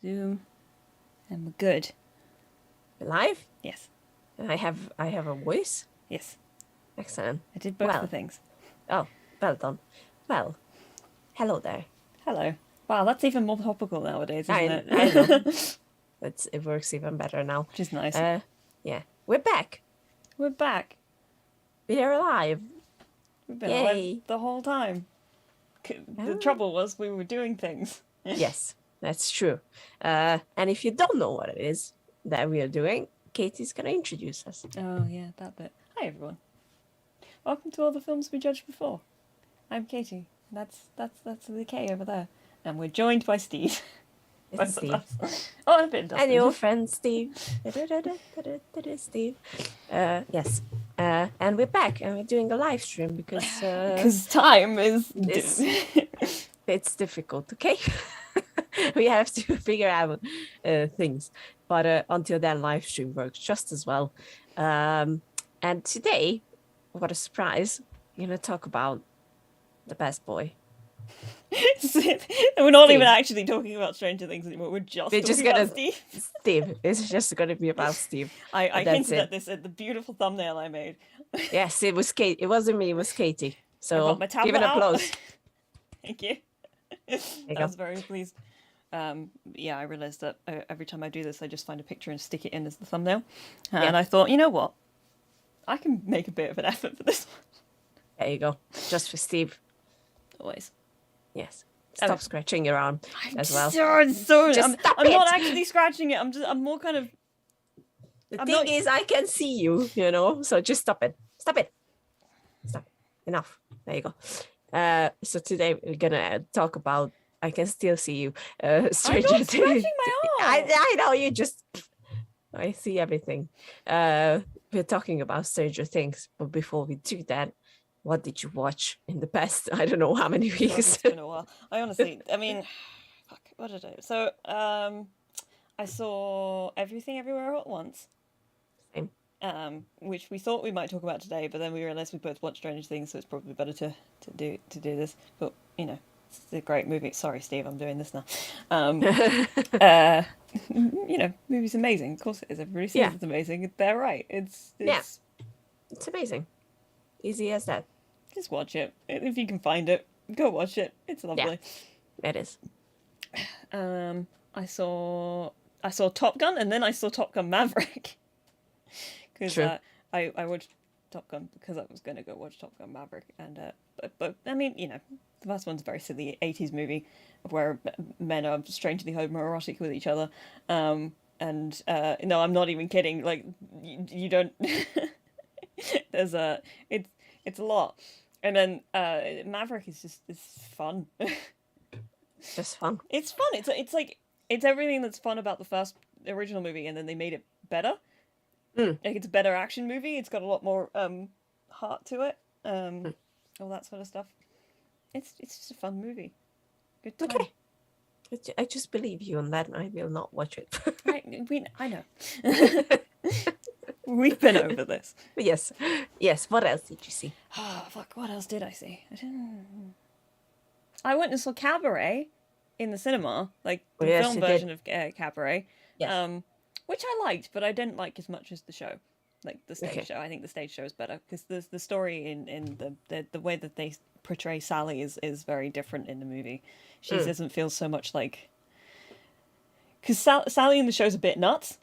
Zoom. And we're good. Live? Yes. And I have a voice? Yes. Excellent. I did both the things. Oh, well done. Well, hello there. Hello. Wow, that's even more topical nowadays, isn't it? I know. It works even better now. Which is nice. Yeah. We're back. We're back. We're alive. We've been Yay. alive the whole time. The trouble was we were doing things. Yes, that's true. And if you don't know what it is that we are doing, Katie's going to introduce us. Oh, yeah, that bit. Hi, everyone. Welcome to all the films we judged before. I'm Katie. That's the K over there. And we're joined by Steve. It's Steve. Oh, and a bit of Dustin. And your friend Steve. Steve. Yes. And we're back and we're doing a live stream because time is it's difficult, okay? We have to figure out things. But until then, live stream works just as well. And today, what a surprise, we're going to talk about The Best Boy. We're not even actually talking about Stranger Things anymore. We're just talking about Steve. Steve. It's just going to be about Steve. I hinted at this at the beautiful thumbnail I made. Yes, it was Kate. It wasn't me. It was Katie. So give an applause. Thank you. I was very pleased. Yeah, I realised that every time I do this, I just find a picture and stick it in as the thumbnail. And I thought, you know what? I can make a bit of an effort for this one. There you go. Just for Steve. Always. Yes. Stop scratching your arm as well. I'm not actually scratching it. I'm more kind of. The thing is, I can see you, so just stop it. Stop it. Enough. There you go. So today we're going to talk about I Can Still See You. Stranger Things. Scratching my arm. I know, you just. I see everything. We're talking about Stranger Things, but before we do that, what did you watch in the past? I don't know how many weeks. It's been a while. I honestly, fuck, what did I do? So, I saw Everything Everywhere All at Once. Same. Which we thought we might talk about today, but then we realised we both watched Stranger Things, so it's probably better to do this. But it's a great movie. Sorry, Steve, I'm doing this now. Movie's amazing. Of course it is. Everybody says it's amazing. They're right. It's amazing. Easy as that. Just watch it. If you can find it, go watch it. It's lovely. Yeah, it is. I saw Top Gun, and then I saw Top Gun Maverick. Because I watched Top Gun because I was going to go watch Top Gun Maverick. And but I mean, the first one's a very silly 80s movie where men are strangely homoerotic with each other. No, I'm not even kidding. Like, you don't... There's it's a lot, and then Maverick is fun. Just fun. It's fun. It's like it's everything that's fun about the original movie, and then they made it better. Like, it's a better action movie. It's got a lot more heart to it. All that sort of stuff. It's just a fun movie. Good time. Okay. I just believe you on that, and I will not watch it. I know. We've been over this. Yes. What else did you see? Oh, fuck. What else did I see? I went and saw Cabaret in the cinema, like the film version of Cabaret, which I liked, but I didn't like as much as the show, like the stage show. I think the stage show is better because the story in the way that they portray Sally is very different in the movie. She doesn't feel so much like... Because Sally in the show's a bit nuts.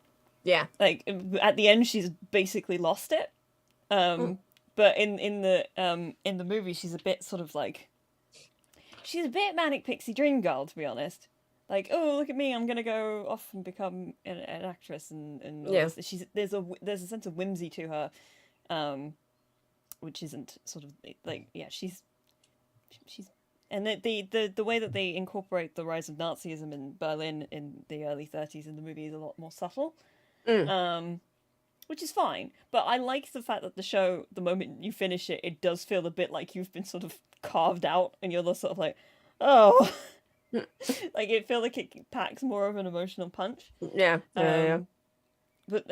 Yeah. Like, at the end, she's basically lost it. But in the movie, she's a bit sort of like... She's a bit manic pixie dream girl, to be honest. Like, oh, look at me, I'm gonna go off and become an actress, and there's a sense of whimsy to her, which isn't sort of like, she's and the way that they incorporate the rise of Nazism in Berlin in the early 30s in the movie is a lot more subtle. Which is fine, but I like the fact that the show, the moment you finish it, it does feel a bit like you've been sort of carved out, and you're sort of like, oh, like it feels like it packs more of an emotional punch. Yeah. But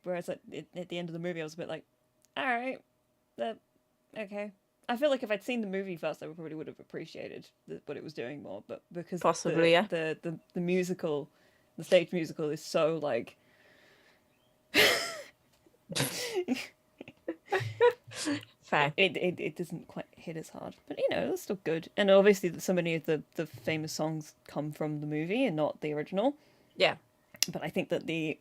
whereas at the end of the movie, I was a bit like, all right, okay. I feel like if I'd seen the movie first, I would have appreciated what it was doing more. But because possibly, the musical The stage musical is so like Fair. it doesn't quite hit as hard, but you know, it's still good. And obviously, so many of the famous songs come from the movie and not the original. Yeah. But I think that the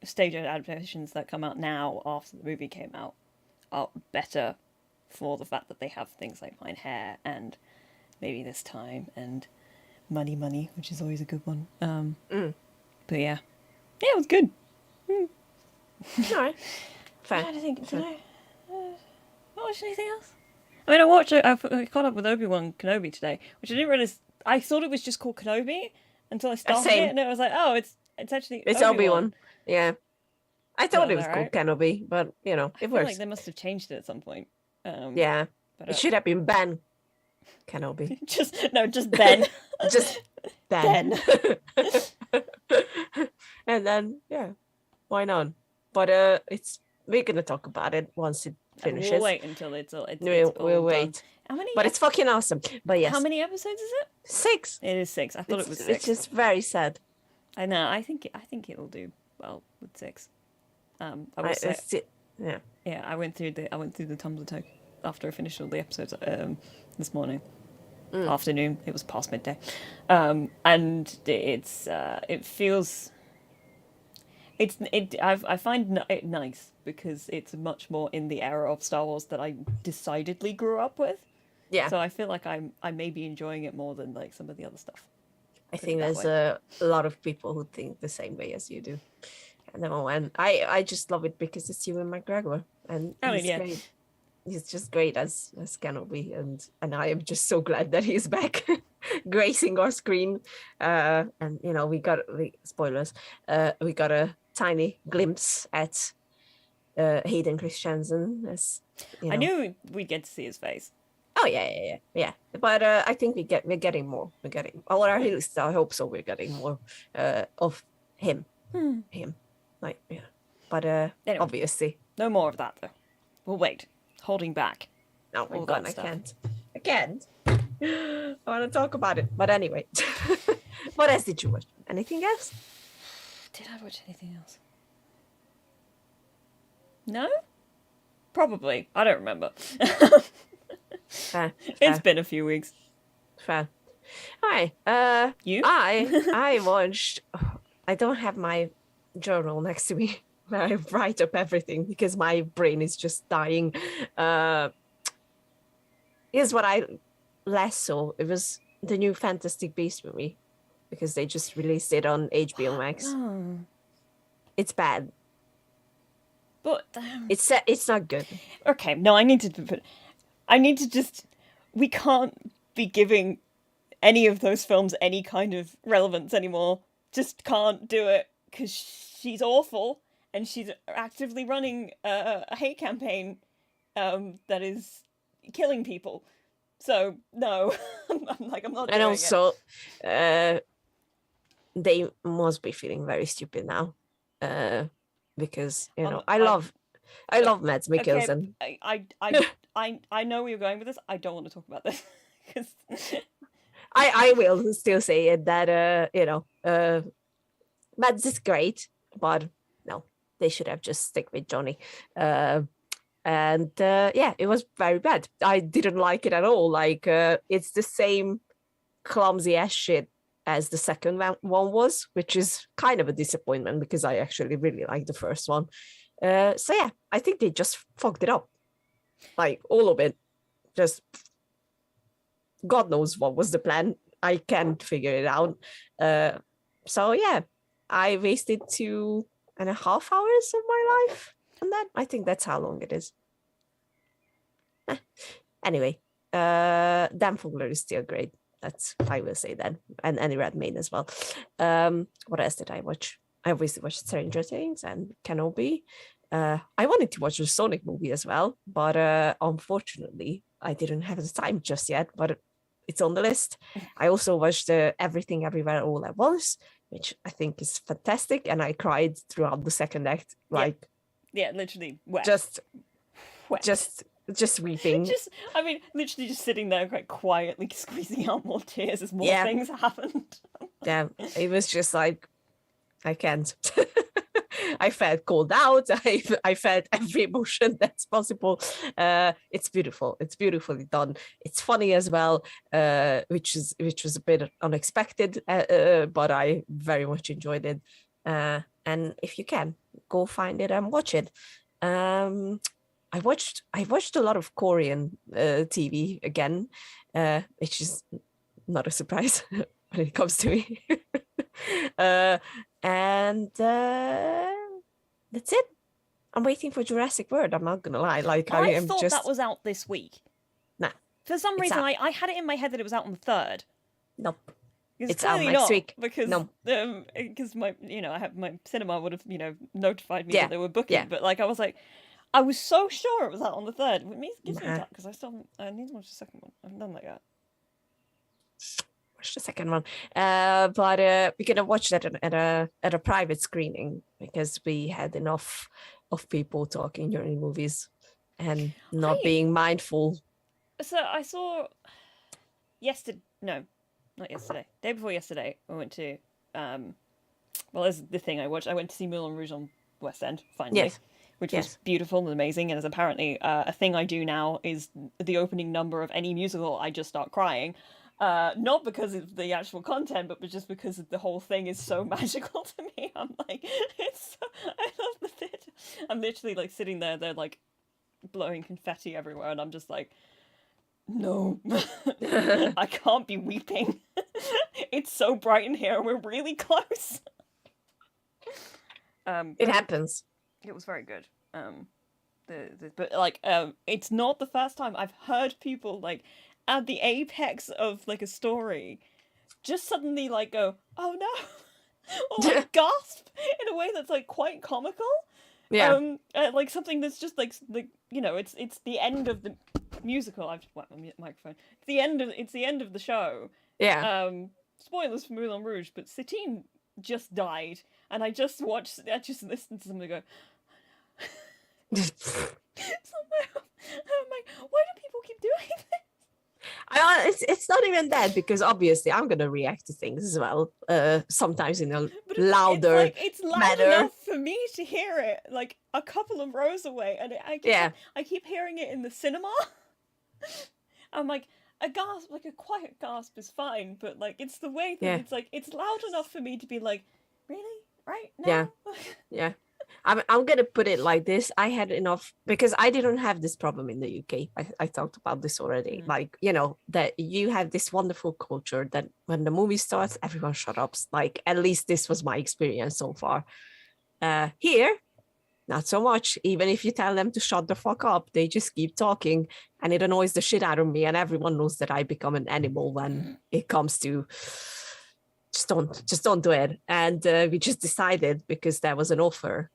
stage adaptations that come out now after the movie came out are better for the fact that they have things like Mine Hair and Maybe This Time and Money Money, which is always a good one. But yeah, it was good. All right. Fair. I think. Did I watch anything else? I mean, I caught up with Obi-Wan Kenobi today, which I didn't realize. I thought it was just called Kenobi until I started Same. it, and it was like, oh, it's actually It's Obi-Wan. Yeah. I thought it was called right? Kenobi, but you know, I it feel works. like they must have changed it at some point. Yeah. But, It should have been Ben Kenobi. just Ben. Just Ben. Ben. And then yeah, why not? But we're gonna talk about it once it finishes. We'll wait until it's all We'll done. wait. How many? But it's fucking awesome. But yes. How many episodes is it? 6. It is 6. I thought it was 6. It's just very sad. I know. I think it'll do well with 6. I will say. Yeah. Yeah, I went through the Tumblr tag after I finished all the episodes this morning. Afternoon. It was past midday. And it feels I find it nice because it's much more in the era of Star Wars that I decidedly grew up with. Yeah. So I feel like I may be enjoying it more than like some of the other stuff. I think there's a lot of people who think the same way as you do. And I just love it because it's Ewan McGregor and he's great. He's just great as Kenobi, and I am just so glad that he's back, gracing our screen. And you know, spoilers. We got a tiny glimpse at Hayden Christensen. As you know. I knew we'd get to see his face. Oh yeah. But I think we're getting more. Or at least I hope so. We're getting more of him. Him, like yeah. But anyway, obviously, no more of that though. We'll wait. Holding back. Oh my god, I can't. I want to talk about it. But anyway, what else did you watch? Anything else? Did I watch anything else? No? Probably. I don't remember. Fair. It's been a few weeks. Fair. Hi. You? I watched. I don't have my journal next to me where I write up everything because my brain is just dying. Here's what I last saw. It was the new Fantastic Beasts movie because they just released it on HBO Max. Oh. It's bad. But it's not good. Okay, no, I need to just. We can't be giving any of those films any kind of relevance anymore. Just can't do it because she's awful and she's actively running a hate campaign that is killing people. So no, I'm not. And also, they must be feeling very stupid now, because you know I love Mads Mikkelsen. Okay, I know where you're going with this. I don't want to talk about this because I will still say it that you know Mads is great, but no, they should have just stick with Johnny. And yeah, it was very bad. I didn't like it at all. Like it's the same clumsy ass shit as the second one was, which is kind of a disappointment because I actually really liked the first one. So yeah, I think they just fucked it up. Like all of it. Just God knows what was the plan. I can't figure it out. So yeah, I wasted 2.5 hours of my life on that. I think that's how long it is. Anyway, Dan Fogler is still great. That's I will say that, and Annie Redmayne as well. What else did I watch? I obviously watched Stranger Things and Kenobi. I wanted to watch the Sonic movie as well, but unfortunately, I didn't have the time just yet. But it's on the list. I also watched Everything Everywhere All at Once, which I think is fantastic, and I cried throughout the second act. Like, yeah, literally wet. Just weeping. Literally just sitting there quite quietly squeezing out more tears as more things happened. Yeah, it was just like I can't. I felt called out. I felt every emotion that's possible. It's beautiful. It's beautifully done. It's funny as well, which was a bit unexpected, but I very much enjoyed it. And if you can, go find it and watch it. I watched a lot of Korean TV again, which is not a surprise when it comes to me. And that's it. I'm waiting for Jurassic World. I'm not gonna lie. Like I am thought just that was out this week. nah. For some It's reason, out. I had it in my head that it was out on the 3rd. Nope. It's It's out clearly next not, week. because No. my I have my cinema would have notified me Yeah. that they were booking, Yeah. but like I was like, I was so sure it was out on the 3rd. It gives me Nah. that because I need to watch the second one. I haven't done that yet. Watch the second one. But we're gonna watch that at a private screening because we had enough of people talking during movies and not being mindful. So I saw yesterday. No, not yesterday. Day before yesterday, I went to well, there's the thing I watched. I went to see Moulin Rouge on West End finally. Yes. Which Yes. was beautiful and amazing, and is apparently a thing I do now is the opening number of any musical, I just start crying. Not because of the actual content, but just because the whole thing is so magical to me. I'm like, I love the theatre. I'm literally like sitting there, they're like blowing confetti everywhere, and I'm just like, no, I can't be weeping. It's so bright in here, we're really close. It happens. It was very good. But like, it's not the first time I've heard people like at the apex of like a story, just suddenly like go, "Oh no," or like gasp in a way that's like quite comical. Yeah. Like something that's just like it's the end of the musical. I've whacked my microphone. It's the end of the show. Yeah. Spoilers for Moulin Rouge, but Satine just died, and I just listened to somebody go. I'm like, why do people keep doing this? It's not even that, because obviously I'm gonna react to things as well. Sometimes in a But louder. it's loud manner. enough for me to hear it, like a couple of rows away, and I keep hearing it in the cinema. I'm like, a gasp, like a quiet gasp, is fine, but like it's the way that it's loud enough for me to be like, really, right now? Yeah. Yeah. I'm gonna put it like this. I had enough, because I didn't have this problem in the UK. I talked about this already. Like, that you have this wonderful culture that when the movie starts, everyone shut up. Like, at least this was my experience so far. Here, not so much. Even if you tell them to shut the fuck up, they just keep talking, and it annoys the shit out of me. And everyone knows that I become an animal when it comes to just don't do it. And we just decided, because there was an offer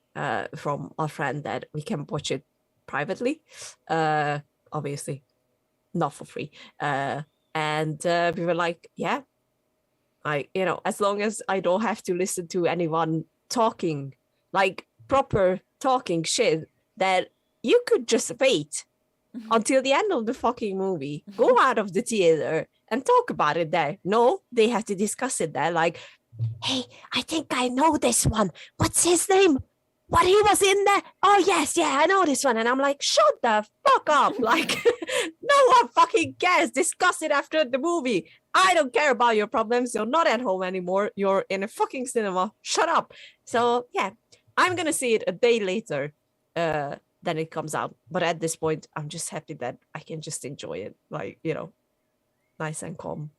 from our friend, that we can watch it privately, obviously not for free, and we were like, yeah, as long as I don't have to listen to anyone talking, like proper talking shit, that you could just wait until the end of the fucking movie, go out of the theater and talk about it there. No, they have to discuss it there. Like, hey, I think I know this one. What's his name? What, he was in there? Oh, yes, yeah, I know this one. And I'm like, shut the fuck up. Like, no one fucking cares. Discuss it after the movie. I don't care about your problems. You're not at home anymore. You're in a fucking cinema. Shut up. So, yeah, I'm going to see it a day later than it comes out. But at this point, I'm just happy that I can just enjoy it. Like, nice and calm.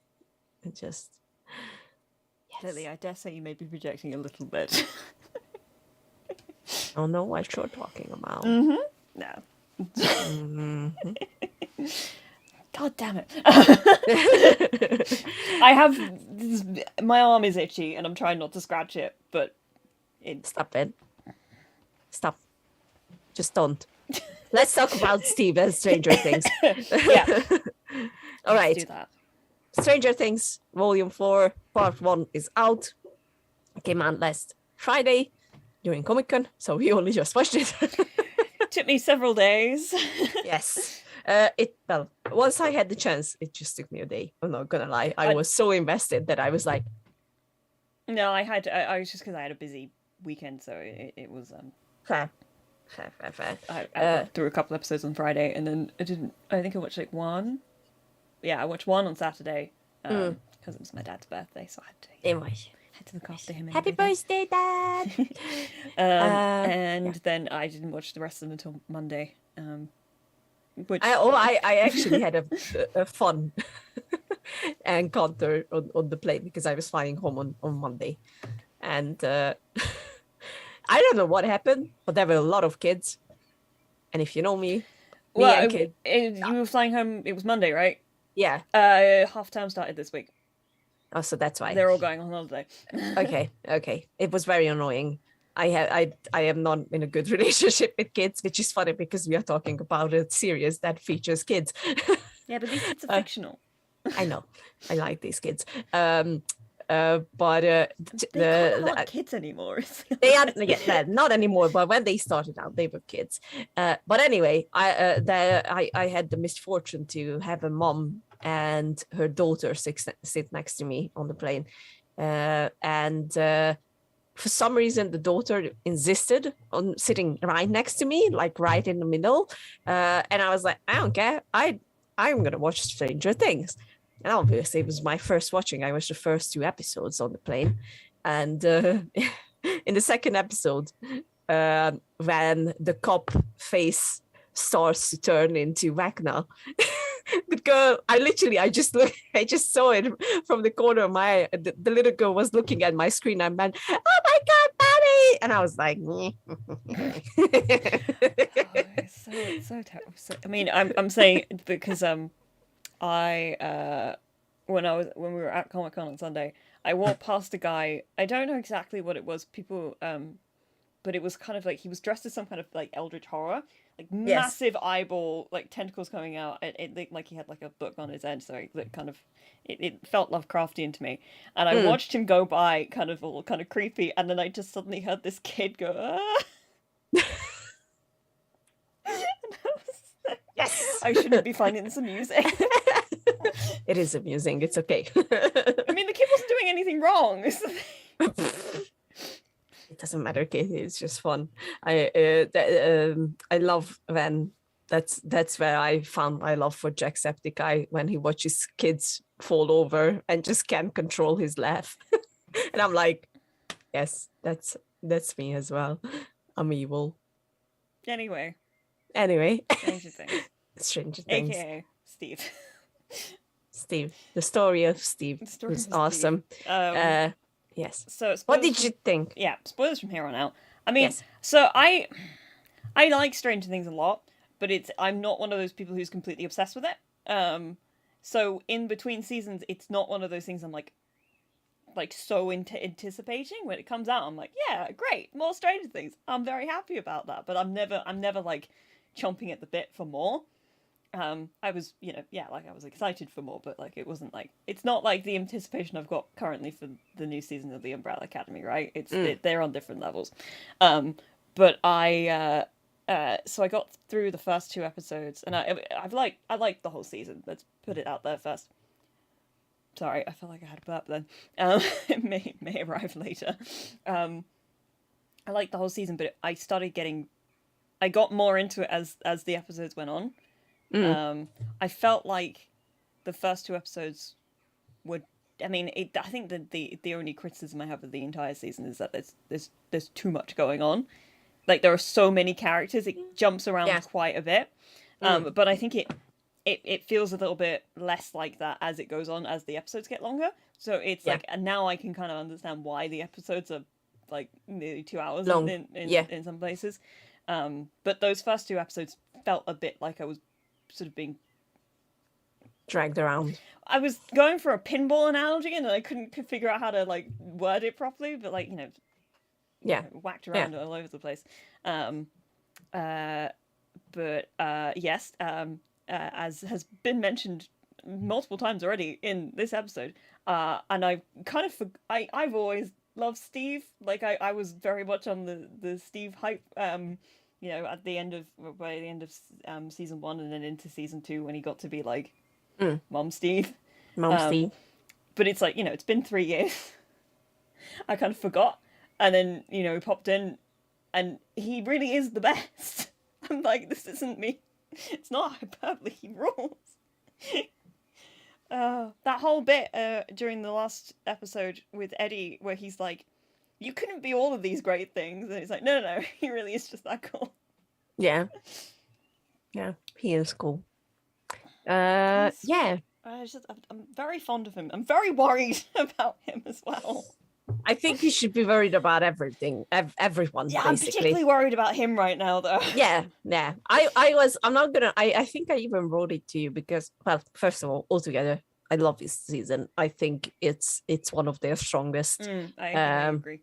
And just... Yes. Lily, I dare say you may be projecting a little bit. Oh no, what you're talking about. No. God damn it. I have my arm is itchy and I'm trying not to scratch it, but Stop it. Stop. Just don't. Let's talk about Steve and Stranger Things. Yeah. All right. Let's do that. Stranger Things Volume 4 Part 1 is out. It came out last Friday during Comic-Con, so we only just watched it. Took me several days. Yes. Once I had the chance, it just took me a day. I'm not gonna lie. I was so invested that I was like, No, I was just because I had a busy weekend, so it was Fair, fair. I got through a couple episodes on Friday, and then I think I watched like one. Yeah, I watched one on Saturday, Mm. because it was my dad's birthday, so I had to Anyway, had to look after him and happy everything. birthday, Dad. And Yeah. then I didn't watch the rest of them until Monday. Which I actually had a fun encounter on the plane because I was flying home on Monday, and I don't know what happened, but there were a lot of kids, and if you know me and kids, you were flying home. It was Monday, right? yeah. Half term started this week. Oh, so that's why. They're all going on holiday. Okay. It was very annoying. I am not in a good relationship with kids, which is funny because we are talking about a series that features kids. Yeah, but these kids are fictional. I know. I like these kids. But They kind of aren't kids anymore. they are not anymore. But when they started out, they were kids. But anyway, I had the misfortune to have a mom and her daughter sit next to me on the plane, and for some reason the daughter insisted on sitting right next to me, like right in the middle, and I was like, I don't care. I'm gonna watch Stranger Things. And obviously, it was my first watching. I watched the first 2 episodes on the plane. And in the second episode, when the cop face starts to turn into Vecna, the girl, I just saw it from the corner of my eye. The little girl was looking at my screen and went, oh my God, Daddy! And I was like, it's so terrible. I mean, I'm saying because I when we were at Comic Con on Sunday, I walked past a guy. I don't know exactly what it was. People but it was kind of like he was dressed as some kind of like eldritch horror, like yes. massive eyeball, like tentacles coming out. It looked like he had like a book on his head, so it kind of it felt Lovecraftian to me. And I watched him go by, kind of all kind of creepy, and then I just suddenly heard this kid go, ah! Yes, I shouldn't be finding this amusing. It is amusing. It's okay. I mean, the kid wasn't doing anything wrong. It doesn't matter, Katie. It's just fun. I love when that's where I found my love for Jacksepticeye, when he watches kids fall over and just can't control his laugh, and I'm like, yes, that's me as well. I'm evil. Anyway, Stranger Things. Stranger Things. AKA Steve. Steve. The story of Steve was awesome. Yes. So what did you think? Yeah, spoilers from here on out. I mean, yes. So I like Stranger Things a lot, but I'm not one of those people who's completely obsessed with it. So in between seasons, it's not one of those things I'm like so anticipating when it comes out. I'm like, yeah, great, more Stranger Things. I'm very happy about that, but I'm never like chomping at the bit for more. I was, I was excited for more, but like it wasn't like, it's not like the anticipation I've got currently for the new season of the Umbrella Academy, right? They're on different levels. But so I got through the first 2 episodes, and I liked the whole season. Let's put it out there first. Sorry, I felt like I had a burp then. It may arrive later. I liked the whole season, but I got more into it as the episodes went on. I felt like the first 2 episodes were. I mean, I think that the only criticism I have of the entire season is that there's too much going on. Like there are so many characters, it jumps around quite a bit. But I think it feels a little bit less like that as it goes on, as the episodes get longer. So it's like, and now I can kind of understand why the episodes are like nearly 2 hours long in some places. But those first 2 episodes felt a bit like I was sort of being dragged around. I was going for a pinball analogy and I couldn't figure out how to like word it properly, but like, whacked around all over the place. Yes, as has been mentioned multiple times already in this episode, and I kind of I've always loved Steve. Like I was very much on the Steve hype. At the end of season 1 and then into season 2 when he got to be like Mom Steve. Mom Steve. But it's like, it's been 3 years. I kind of forgot, and then he popped in, and he really is the best. I'm like, this isn't me. It's not hyperbole. He rules. That whole bit during the last episode with Eddie, where he's like, "You couldn't be all of these great things," and he's like, "No, no, no. He really is just that cool." Yeah, he is cool. He's- Yeah, I'm very fond of him. I'm very worried about him as well. I think you should be worried about everything, everyone. Yeah, I'm basically. particularly worried about him right now, though. Yeah. I'm not gonna. I think I even wrote it to you because, well, first of all, altogether, I love this season. I think it's one of their strongest. I agree.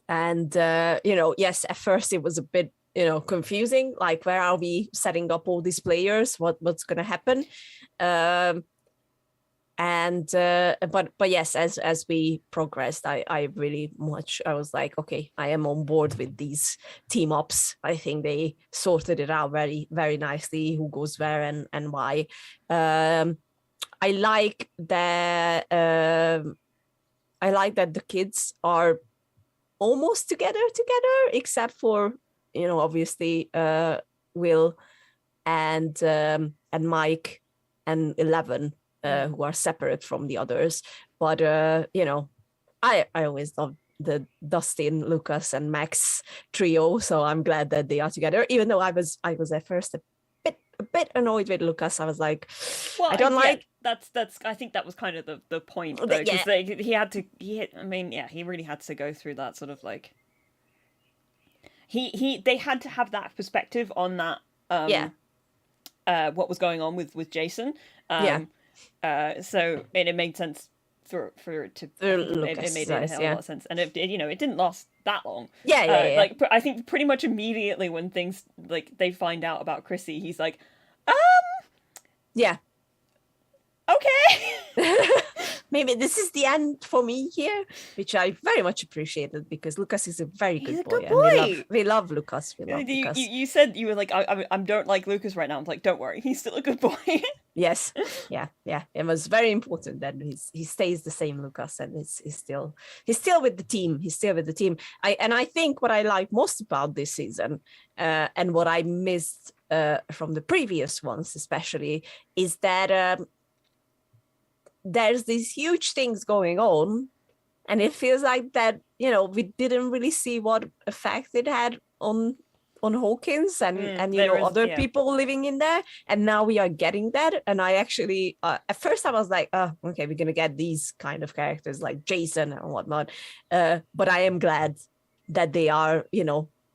And yes, at first it was a bit confusing. Like, where are we setting up all these players? What's gonna happen? But yes, as we progressed, I really much, I was like, okay, I am on board with these team ups. I think they sorted it out very, very nicely, who goes where and why. I like that the kids are almost together, except for obviously Will and Mike and 11, who are separate from the others. But I always love the Dustin, Lucas, and Max trio, so I'm glad that they are together. Even though I was at first a bit annoyed with Lucas. I was like, well, I don't like. That's. I think that was kind of the point, though, Yeah. because he really had to go through that sort of like. They had to have that perspective on that. What was going on with Jason. So it made sense for it to. It made a lot of sense, and it didn't last that long. Yeah. Like, I think pretty much immediately when things like they find out about Chrissy, he's like, yeah. Okay. Maybe this is the end for me here, which I very much appreciated because Lucas is a very good boy. And we love Lucas. You said you were like, I don't like Lucas right now. I'm like, don't worry, he's still a good boy. Yes, yeah. It was very important that he stays the same Lucas, and he's still with the team. He's still with the team. I think what I like most about this season, and what I missed from the previous ones, especially, is that. There's these huge things going on, and it feels like that we didn't really see what effect it had on Hawkins and other people living in there, and now we are getting that. And I actually at first I was like, oh, okay, we're gonna get these kind of characters like Jason and whatnot, but I am glad that they are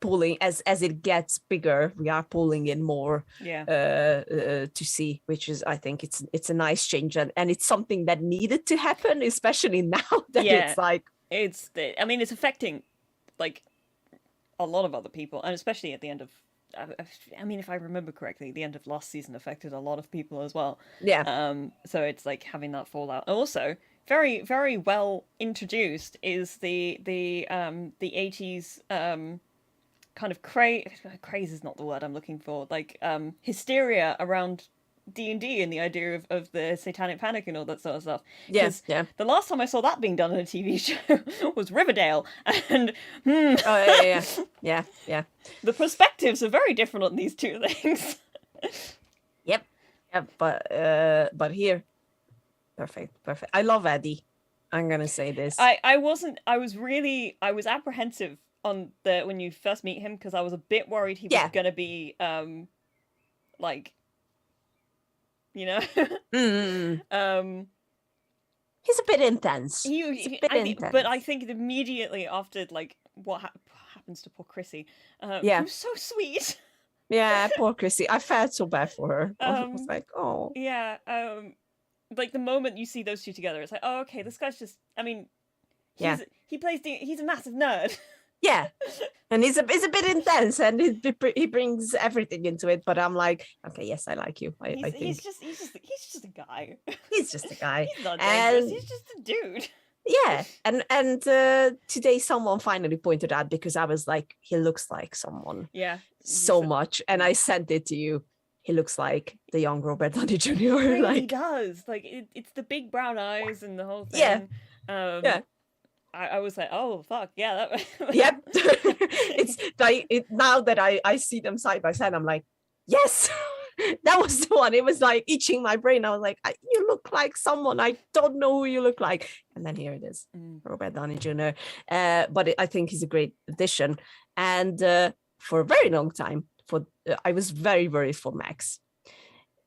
pulling as it gets bigger. We are pulling in more to see, which is, I think it's a nice change, and it's something that needed to happen, especially now that it's like it's affecting like a lot of other people, and especially at the end of if I remember correctly, the end of last season affected a lot of people as well. So it's like having that fallout. Also, very, very well introduced is the 80s kind of craze is not the word I'm looking for, like hysteria around D&D and the idea of the satanic panic and all that sort of stuff. The last time I saw that being done in a TV show was Riverdale, and yeah. The perspectives are very different on these two things. Yep, but here, perfect. I love Eddie. I'm gonna say this. I was apprehensive on when you first meet him, because I was a bit worried he was gonna be like, he's a bit intense. But I think immediately after like what happens to poor Chrissy, he was so sweet. Yeah, poor Chrissy. I felt so bad for her. I was like, oh. Yeah. Like the moment you see those two together, it's like, oh, okay, this guy's just. He's a massive nerd. Yeah, and he's a bit intense, and he brings everything into it. But I'm like, okay, yes, I like you. I think he's just a guy. He's just a guy. He's not dangerous. He's just a dude. Yeah, and today someone finally pointed out, because I was like, he looks like someone. Yeah. So much, and I sent it to you. He looks like the young Robert Downey Jr. He really does. Like it's the big brown eyes and the whole thing. Yeah. I was like, oh fuck, yeah, that. Yep. It's like now that I see them side by side, I'm like, yes, that was the one. It was like itching my brain. I was like, you look like someone. I don't know who you look like. And then here it is, Robert Downey Jr. But I think he's a great addition. And for a very long time, I was very, very for Max.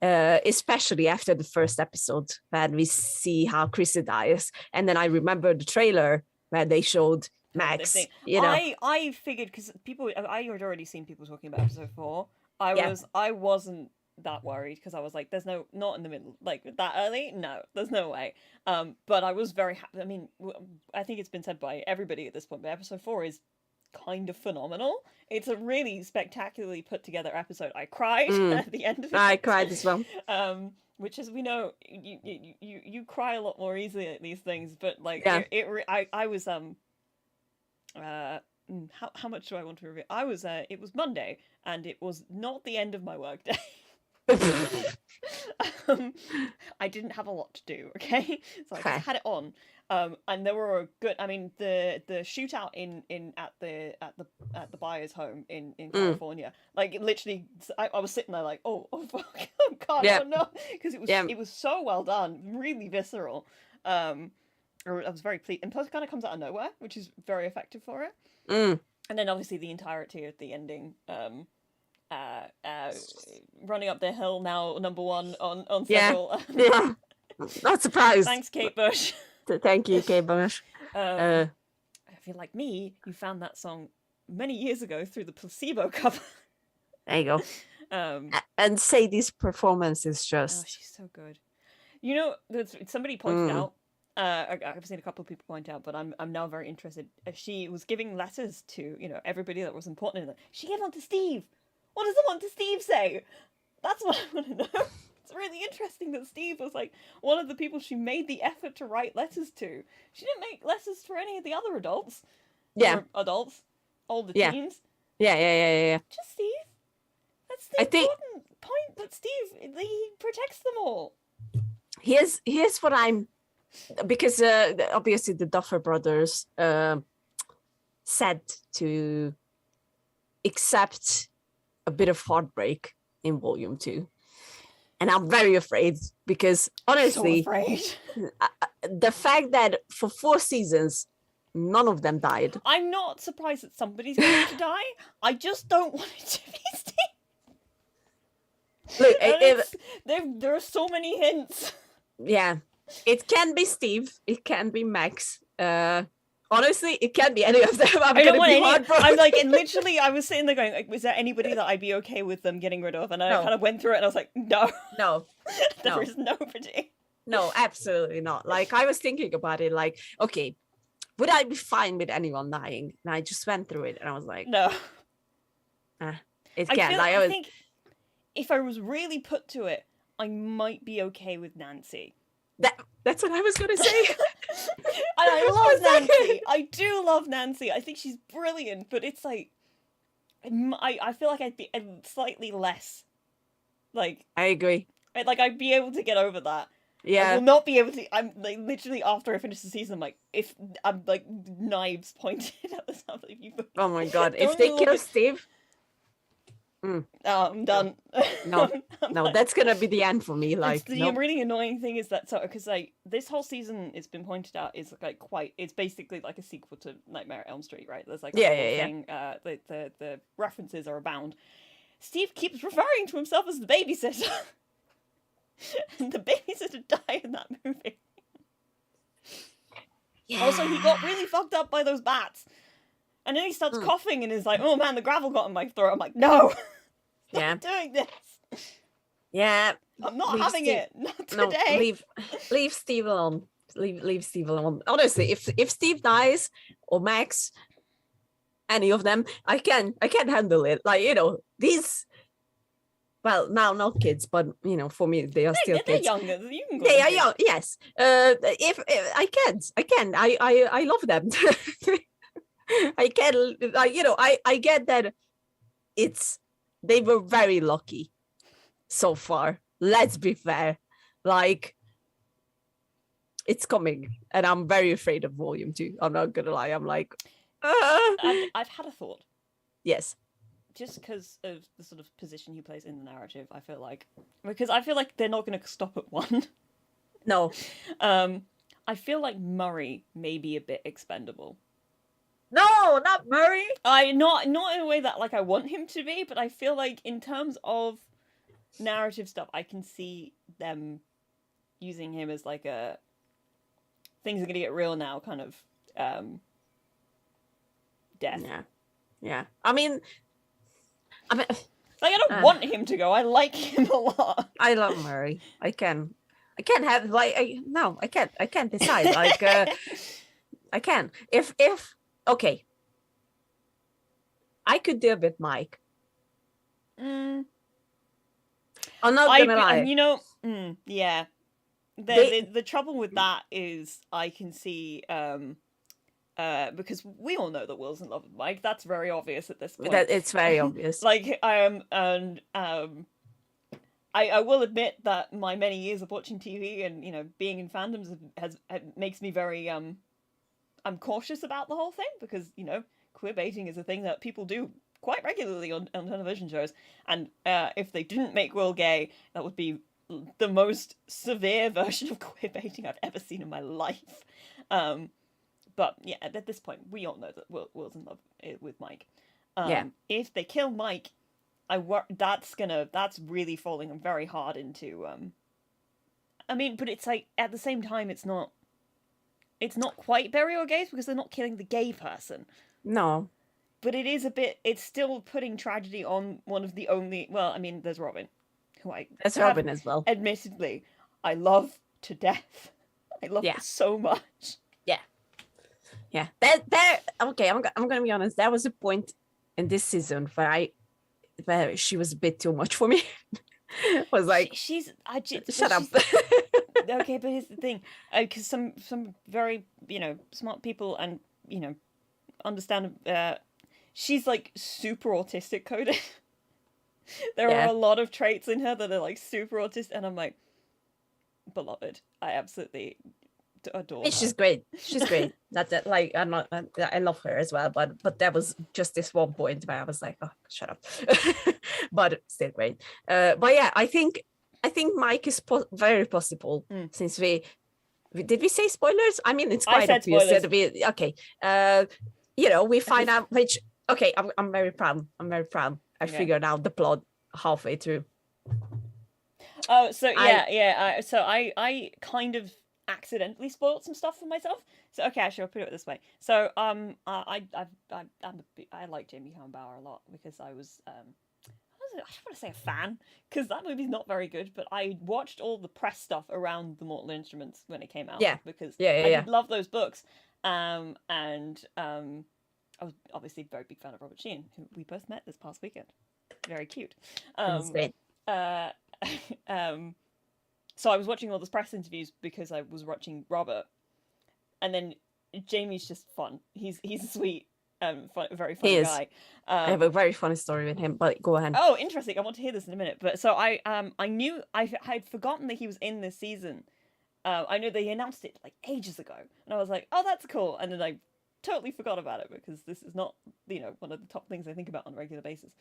Especially after the first episode when we see how Chrissy dies. And then I remember the trailer where they showed Max, you know. I figured, because I had already seen people talking about episode 4. I wasn't that worried, because I was like, there's not in the middle, like that early, no, there's no way. But I was very happy. I mean, I think it's been said by everybody at this point, but episode 4 is kind of phenomenal. It's a really spectacularly put together episode. I cried at the end of it. I cried as well. Which, as we know, you cry a lot more easily at these things, but like I was how much do I want to reveal? It was Monday, and it was not the end of my work day. I didn't have a lot to do, okay? So I just had it on. And there were the shootout at the buyer's home in California. Like, literally, I was sitting there like, oh fuck, oh god, oh no, because it was so well done, really visceral. I was very pleased, and plus it kind of comes out of nowhere, which is very effective for it. And then obviously the entirety of the ending, running up the hill, now number 1 on several. Not surprised. Thanks, Kate Bush. Thank you, Kate Bush. I feel like me, you found that song many years ago through the Placebo cover. There you go. And Sadie's performance is just... Oh, she's so good. You know, somebody pointed out, I've seen a couple of people point out, but I'm now very interested. She was giving letters to, everybody that was important in it. She gave one to Steve. What does the one to Steve say? That's what I want to know. It's really interesting that Steve was like one of the people she made the effort to write letters to. She didn't make letters for any of the other adults. Yeah. Adults. Older teens. Yeah. Just Steve. That's the important point, that Steve, he protects them all. Here's what I'm... Because obviously the Duffer Brothers said to accept a bit of heartbreak in volume 2. And I'm very afraid, because honestly, the fact that for 4 seasons, none of them died. I'm not surprised that somebody's going to die. I just don't want it to be Steve. Look, there are so many hints. Yeah, it can be Steve. It can be Max. Honestly, it can't be any of them. I'm like, and literally, I was sitting there going, like, was there anybody that I'd be okay with them getting rid of? And I kind of went through it, and I was like, no, there is nobody. No, absolutely not. Like, I was thinking about it, like, okay, would I be fine with anyone dying? And I just went through it, and I was like, no, it can't. I think if I was really put to it, I might be okay with Nancy. That's what I was going to say. And I love Nancy. I do love Nancy. I think she's brilliant, but it's like, I feel like I'd be slightly less. Like, I agree. I'd be able to get over that. Yeah. I will not be able to. I'm like, literally, after I finish the season, I'm like, if I'm like knives pointed at the top of you. Oh my god! If they kill Steve. Oh, I'm done. No, that's gonna be the end for me. Like, the really annoying thing is that, because like this whole season, it's been pointed out, is like it's basically like a sequel to Nightmare at Elm Street, right? There's like a whole thing. The references are abound. Steve keeps referring to himself as the babysitter, and the babysitter died in that movie. Yeah. Also, he got really fucked up by those bats. And then he starts coughing and is like, oh man, the gravel got in my throat. I'm like, no, stop doing this. Yeah. I'm not having it. Not today. No, leave Steve alone. Leave Steve alone. Honestly, if Steve dies, or Max, any of them, I can handle it. Like, these, well, now not kids, but for me they are still they're kids. Younger. You can go. They are young. Yes. If I can. I love them. I get that they were very lucky so far. Let's be fair. Like, it's coming, and I'm very afraid of volume 2. I'm not gonna lie. I'm like, I've had a thought. yes. Just because of the sort of position he plays in the narrative, I feel like they're not going to stop at one. No. I feel like Murray may be a bit expendable. No, not Murray. Not in a way that like I want him to be, but I feel like in terms of narrative stuff, I can see them using him as like a things are gonna get real now kind of death. Yeah. I mean, like I don't want him to go. I like him a lot. I love Murray. I can't have like I can't decide. Like I can. If okay. I could deal with Mike. I'm not gonna lie. You know, yeah. The trouble with that is I can see because we all know that Will's in love with Mike. That's very obvious at this point. It's very obvious. Like and I will admit that my many years of watching TV and being in fandoms has makes me very I'm cautious about the whole thing because queer baiting is a thing that people do quite regularly on television shows, and if they didn't make Will gay, that would be the most severe version of queer baiting I've ever seen in my life. But yeah, at this point, we all know that Will's in love with Mike. If they kill Mike, that's really falling very hard into. I mean, but it's like at the same time, it's not quite bury or gays because they're not killing the gay person. No. But it is a bit. It's still putting tragedy on one of the only. Well, I mean, there's Robin, who That's Robin as well. Admittedly, I love to death. I love her so much. Yeah. Okay. I'm gonna be honest. There was a point in this season where she was a bit too much for me. Was like shut up. Okay, but here's the thing, because some very smart people and understand. She's like super autistic coded. There are a lot of traits in her that are like super autistic, and I'm like, beloved, I absolutely adore her. She's great. That like I love her as well, but there was just this one point where I was like, oh, shut up. But still great. But yeah, I think Mike is very possible since we did we say spoilers? I mean, it's quite obvious that okay. We find out which. Okay, I'm very proud. I figured out the plot halfway through. Oh, so I kind of accidentally spoiled some stuff for myself. So okay, actually, I'll put it this way. So I like Jamie Bauer a lot because I was I don't want to say a fan because that movie's not very good, but I watched all the press stuff around the Mortal Instruments when it came out. Because I did love those books. I was obviously a very big fan of Robert Sheehan, who we both met this past weekend. Very cute. That's great. So I was watching all those press interviews because I was watching Robert, and then Jamie's just fun. He's a sweet, very funny guy. I have a very funny story with him, but go ahead. Oh, interesting! I want to hear this in a minute. But so I knew I'd forgotten that he was in this season. I know they announced it like ages ago, and I was like, oh, that's cool. And then I totally forgot about it because this is not one of the top things I think about on a regular basis.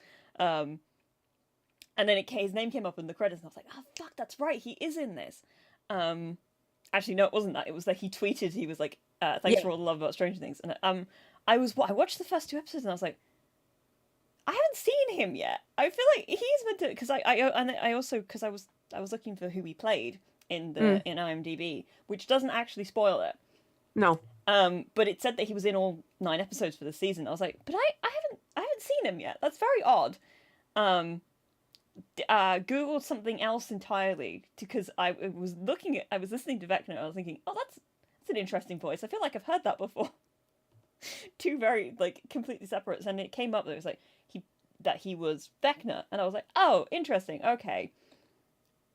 And then his name came up in the credits, and I was like, oh fuck, that's right, he is in this. Actually, no, it wasn't that. It was that he tweeted. He was like, "Thanks for all the love about Stranger Things." And I watched the first 2 episodes, and I was like, I haven't seen him yet. I feel like he's meant to, because I also because I was looking for who he played in in IMDb, which doesn't actually spoil it. No. But it said that he was in all 9 episodes for the season. I was like, but I haven't seen him yet. That's very odd. Googled something else entirely because I was listening to Vecna, and I was thinking, oh, that's an interesting voice. I feel like I've heard that before. 2 very like completely separate, and it came up that it was like he was Vecna, and I was like, oh, interesting. Okay,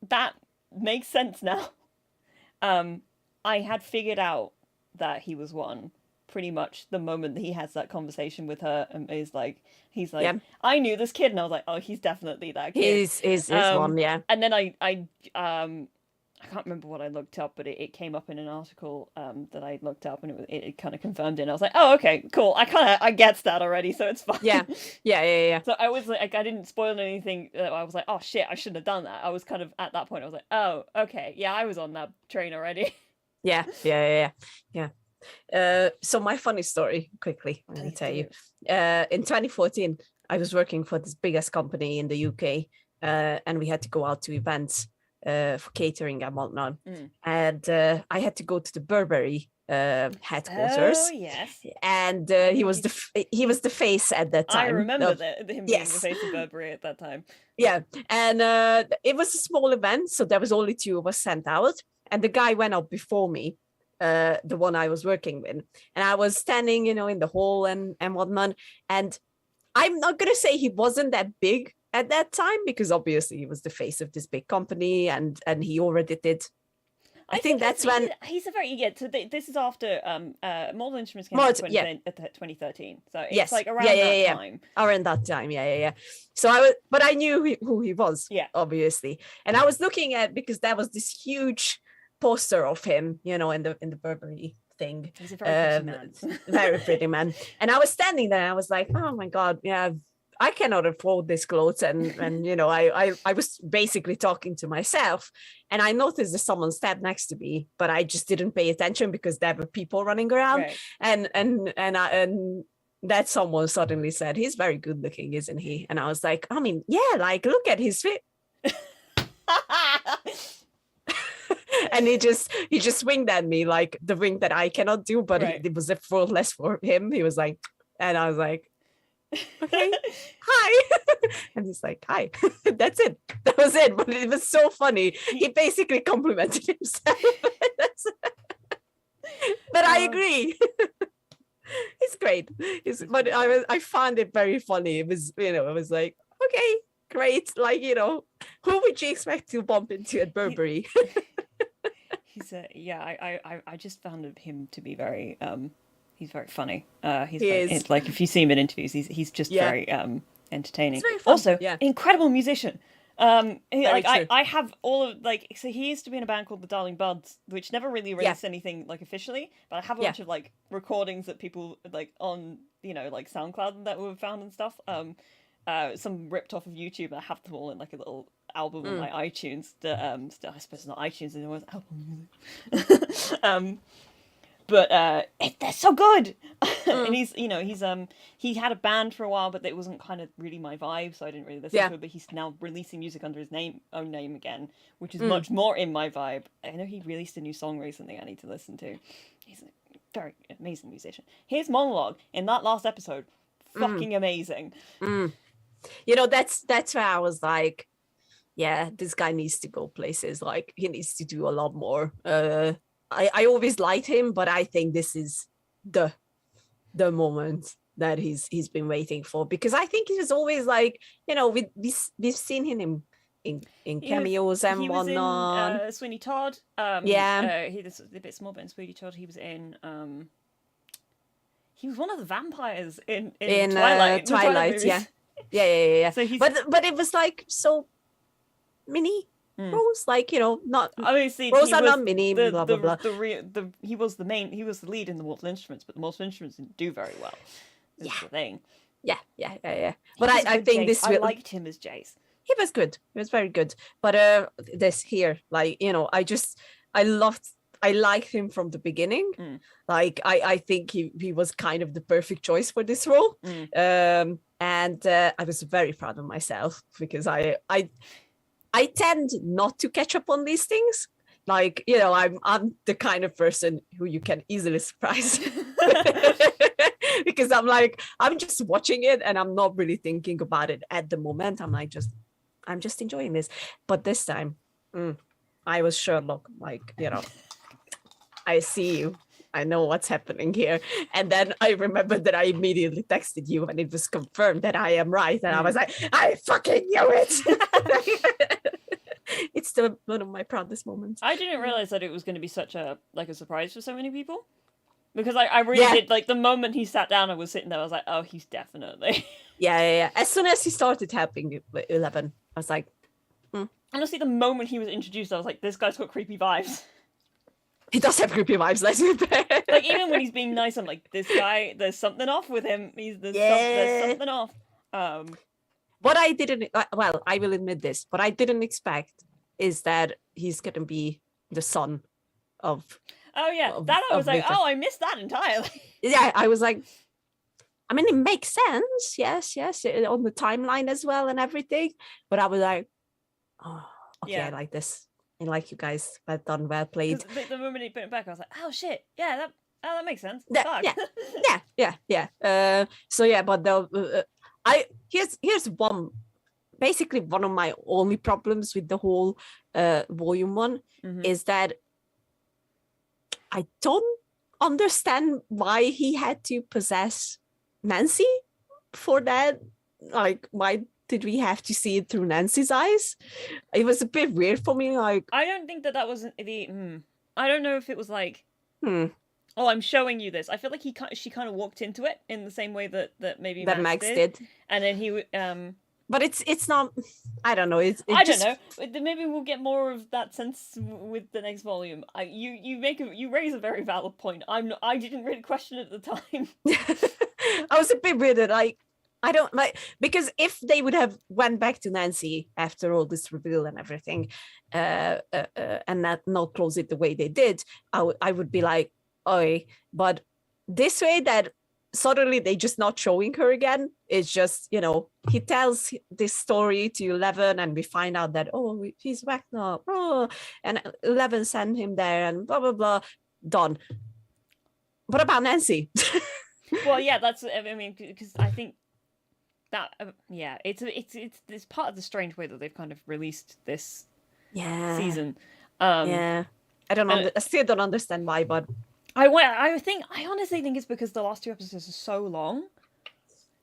that makes sense now. I had figured out that he was one pretty much the moment that he has that conversation with her, and he's like, I knew this kid, and I was like, oh, he's definitely that kid. He's one, yeah. And then I I can't remember what I looked up, but it came up in an article that I looked up, and it kind of confirmed it. And I was like, oh, okay, cool. I get that already, so it's fine. Yeah, yeah. So I was like, I didn't spoil anything. I was like, oh shit, I shouldn't have done that. I was kind of at that point. I was like, oh, okay, yeah, I was on that train already. Yeah. So my funny story, quickly, let me tell you. In 2014, I was working for this biggest company in the UK, and we had to go out to events for catering and whatnot. And I had to go to the Burberry headquarters. Oh yes. And he was the face at that time. I remember him being the face of Burberry at that time. Yeah, and it was a small event, so there was only 2 of us sent out, and the guy went out before me, the one I was working with, and I was standing, in the hall and whatnot, and I'm not gonna say he wasn't that big at that time, because obviously he was the face of this big company, and he already did. I think that's when he's a very So this is after Mortal Instruments came out in 2013. So it's like around that time. Around that time, yeah. So but I knew who he was, obviously, and I was looking at, because there was this huge poster of him, in the Burberry thing. He's a very pretty man. Very pretty man. And I was standing there, and I was like, oh my god, yeah, I cannot afford this clothes, and I was basically talking to myself, and I noticed that someone sat next to me, but I just didn't pay attention because there were people running around, and that someone suddenly said, he's very good looking, isn't he? And I was like, I mean, yeah, like, look at his fit. And he just winked at me, like the wink that I cannot do, but it was effortless for him. He was like, and I was like, okay, hi. And he's like, hi. That's it. That was it. But it was so funny. He basically complimented himself. But I agree. It's great. But I found it very funny. It was, it was like, okay, great. Like, who would you expect to bump into at Burberry? I just found him to be very he's very funny. It's like, if you see him in interviews, he's just very entertaining. Very fun. Also, incredible musician. I have all of so he used to be in a band called the Darling Buds, which never really released anything like officially, but I have a bunch of like recordings that people like on like SoundCloud that were found and stuff. Some ripped off of YouTube, and I have them all in like a little album on my iTunes. Still, I suppose not iTunes anymore, it's Apple Music. But they're so good. And he's he had a band for a while, but it wasn't kind of really my vibe, so I didn't really listen to it. But he's now releasing music under his own name again, which is much more in my vibe. I know he released a new song recently I need to listen to. He's a very amazing musician. His monologue in that last episode, fucking amazing. That's where I was like, yeah, this guy needs to go places. Like, he needs to do a lot more. I always liked him, but I think this is the moment that he's been waiting for, because I think he was always like, we've seen him in cameos and whatnot. He was in Sweeney Todd. He was a bit small, but in Sweeney Todd he was in. He was one of the vampires in Twilight. Twilight, yeah. So but it was like so mini. Roles, like, not obviously roles are not mini. Blah blah blah. He was the lead in the Mortal Instruments, but the Mortal Instruments didn't do very well. That's the thing. Yeah. But I think Jace. I liked him as Jace. He was good. He was very good. But this here, like, I liked him from the beginning. Like, I think he was kind of the perfect choice for this role. And I was very proud of myself, because I tend not to catch up on these things. Like, I'm the kind of person who you can easily surprise. Because I'm just watching it and I'm not really thinking about it at the moment. I'm just enjoying this. But this time, I was Sherlock, like, I see you. I know what's happening here. And then I remembered that I immediately texted you and it was confirmed that I am right. And I was like, I fucking knew it. It's still one of my proudest moments. I didn't realize that it was going to be such a surprise for so many people. Because I really did, like, the moment he sat down and was sitting there, I was like, oh, he's definitely. Yeah. As soon as he started helping 11, I was like, honestly, the moment he was introduced, I was like, this guy's got creepy vibes. He does have creepy vibes, let's be fair. Like, even when he's being nice, I'm like, this guy, there's something off with him. There's Yeah. something off. What I didn't, well, I will admit this, what I didn't expect is that he's going to be the son of. Oh yeah, of, that I was like, Victor. oh, I missed that entirely. Yeah, I was like, I mean, it makes sense. Yes, on the timeline as well and everything. But I was like, oh, okay, Yeah. I like this. I like you guys. Well done, well played. The moment he put it back, I was like, oh shit, yeah, that makes sense. Yeah. So yeah, but here's one, basically one of my only problems with the whole volume 1 is that I don't understand why he had to possess Nancy for that. Like, why did we have to see it through Nancy's eyes? It was a bit weird for me. Like, I don't think that wasn't the. I don't know if it was like. Oh, I'm showing you this. I feel like she kind of walked into it in the same way that maybe Max did, and then he But it's not. I don't know. I don't know. Maybe we'll get more of that sense with the next volume. You raise a very valid point. I didn't really question it at the time. I was a bit weirded. Like, I don't like, because if they would have went back to Nancy after all this reveal and everything, and not close it the way they did, I would be like, oh, but this way that suddenly they just not showing her again. It's just, he tells this story to 11 and we find out that, oh, he's back now. Oh, and 11 sent him there and blah, blah, blah. Done. What about Nancy? Well, yeah, because I think that, it's part of the strange way that they've kind of released this season. I still don't understand why, but I honestly think it's because the last 2 episodes are so long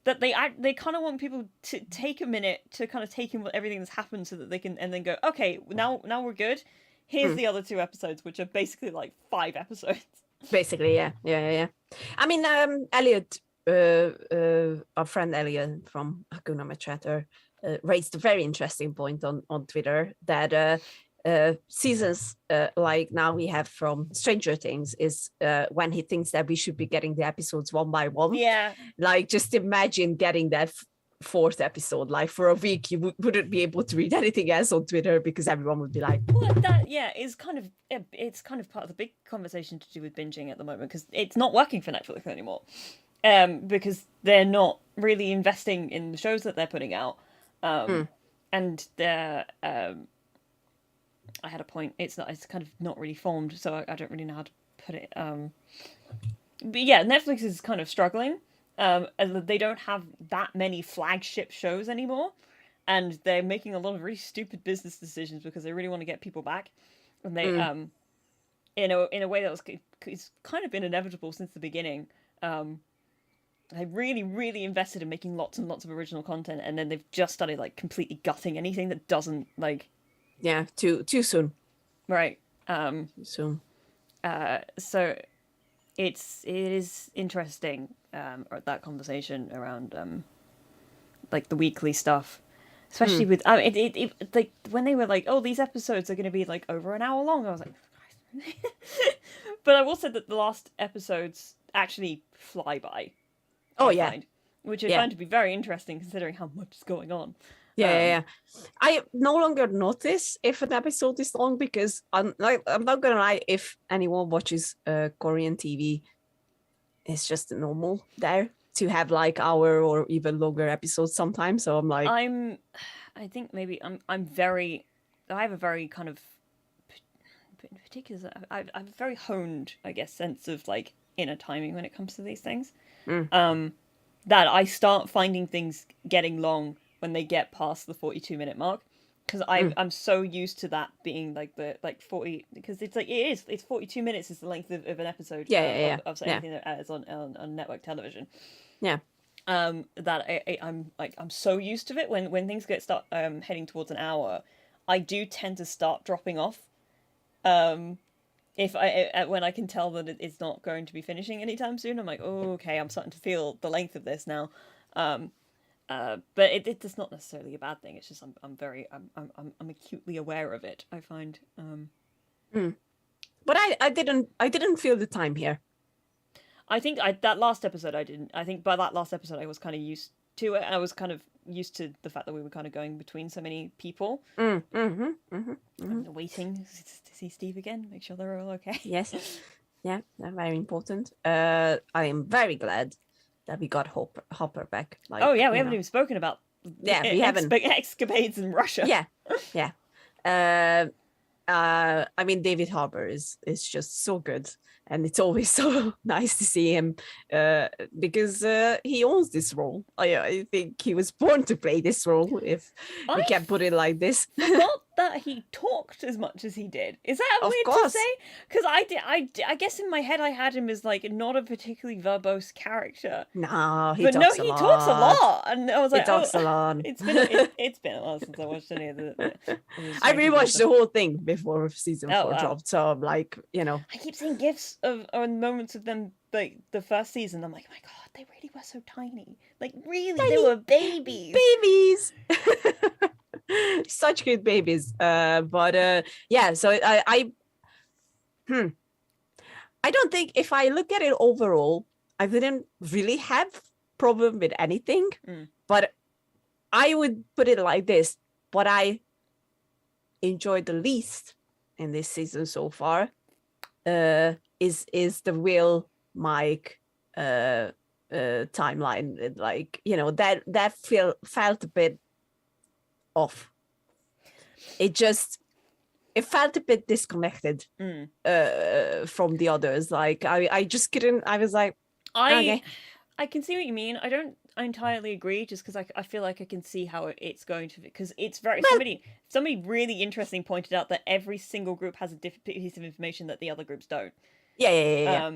that they kind of want people to take a minute to kind of take in everything that's happened so that they can and then go, okay, now we're good. Here's the other 2 episodes, which are basically like 5 episodes. Basically, yeah. I mean, Elliot, our friend Elliot from Hakuna Matata, raised a very interesting point on Twitter that seasons like now we have from Stranger Things is when he thinks that we should be getting the episodes one by one. Yeah. Like, just imagine getting that 4th episode. Like, for a week, you wouldn't be able to read anything else on Twitter because everyone would be like, well, that is kind of part of the big conversation to do with binging at the moment, because it's not working for Netflix anymore. Because they're not really investing in the shows that they're putting out. And they're I had a point. It's kind of not really formed, so I don't really know how to put it. But yeah, Netflix is kind of struggling. And they don't have that many flagship shows anymore, and they're making a lot of really stupid business decisions because they really want to get people back. And they in a way that it's kind of been inevitable since the beginning. They really, really invested in making lots and lots of original content, and then they've just started like completely gutting anything that doesn't like. Yeah, too soon. Right. Too soon. So it is interesting, that conversation around like the weekly stuff, especially with it like when they were like, oh, these episodes are going to be like over an hour long. I was like, but I will say that the last episodes actually fly by. Which I find to be very interesting considering how much is going on. Yeah. I no longer notice if an episode is long because I'm not gonna lie, if anyone watches Korean TV, it's just normal there to have like hour or even longer episodes sometimes. So I'm like, I think maybe I have a very kind of particular, I've a very honed, I guess, sense of like inner timing when it comes to these things. That I start finding things getting long when they get past the 42-minute mark, because I'm so used to that being like the 40, because it's 42 minutes is the length of an episode of anything that airs on network television. That I'm so used to it when things start heading towards an hour, I do tend to start dropping off. If when I can tell that it's not going to be finishing anytime soon, I'm like, oh, okay, I'm starting to feel the length of this now. But it's not necessarily a bad thing. It's just I'm acutely aware of it. I find. But I didn't feel the time here. I think that last episode I didn't. I think by that last episode I was kind of used to it. I was kind of used to the fact that we were kind of going between so many people. Waiting to see Steve again, make sure they're all okay. Yes, yeah, very important. I am very glad that we got Hopper back. Like, oh yeah, we haven't even spoken about we haven't escapades in Russia. Yeah. I mean, David Harbour is just so good, and it's always so nice to see him because he owns this role. I think he was born to play this role, if we can put it like this. Not that he talked as much as he did. Is that Of weird course. to say? Because I guess in my head I had him as like not a particularly verbose character. No, he But talks no, a he lot. talks a lot, and I was He like, talks oh, a lot. It's been a while since I watched any of the I rewatched the whole thing before season 4 wow. dropped, so I'm like, I keep seeing gifs of moments of them like the first season. I'm like, my God, they really were so tiny. Like really, they were babies. Babies. Such good babies. But yeah, so I don't think, if I look at it overall, I didn't really have problem with anything. But I would put it like this: what I enjoyed the least in this season so far is the Will Mike timeline. Like, that felt a bit off. It felt a bit disconnected from the others. Like I just couldn't. I was like, okay. I can see what you mean. I don't entirely agree, just because I feel like I can see how it's going to, because it's very somebody really interesting pointed out that every single group has a different piece of information that the other groups don't. Yeah.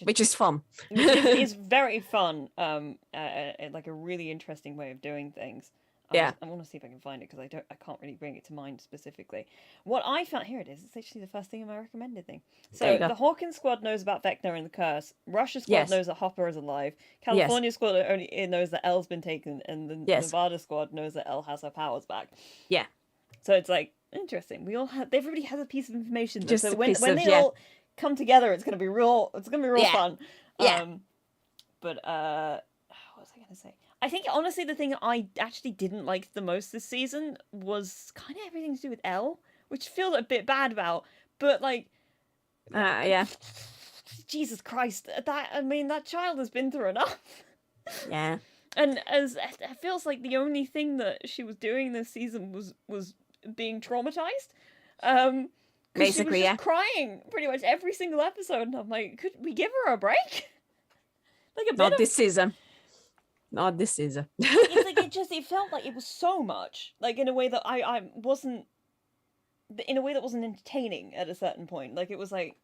Which is fun. It's very fun. Like a really interesting way of doing things. I want to see if I can find it, because I can't really bring it to mind specifically. What I found, here it is. It's actually the first thing in my recommended thing. So the Hawkins squad knows about Vecna and the curse. Russia squad knows that Hopper is alive. California squad only knows that Elle's been taken, and the Nevada squad knows that Elle has her powers back. Yeah. So it's like interesting. Everybody has a piece of information. Just so when they all come together, it's gonna be real. It's gonna be real fun. Yeah. But what was I gonna say? I think honestly the thing I actually didn't like the most this season was kind of everything to do with Elle, which I feel a bit bad about. But like, Jesus Christ, that child has been through enough. Yeah. And as it feels like the only thing that she was doing this season was being traumatized. Basically, she was just crying pretty much every single episode, and I'm like, could we give her a break? Like a bit Not this season. Not this season. It's like it felt like it was so much, like in a way that I wasn't, in a way that wasn't entertaining at a certain point. Like it was like,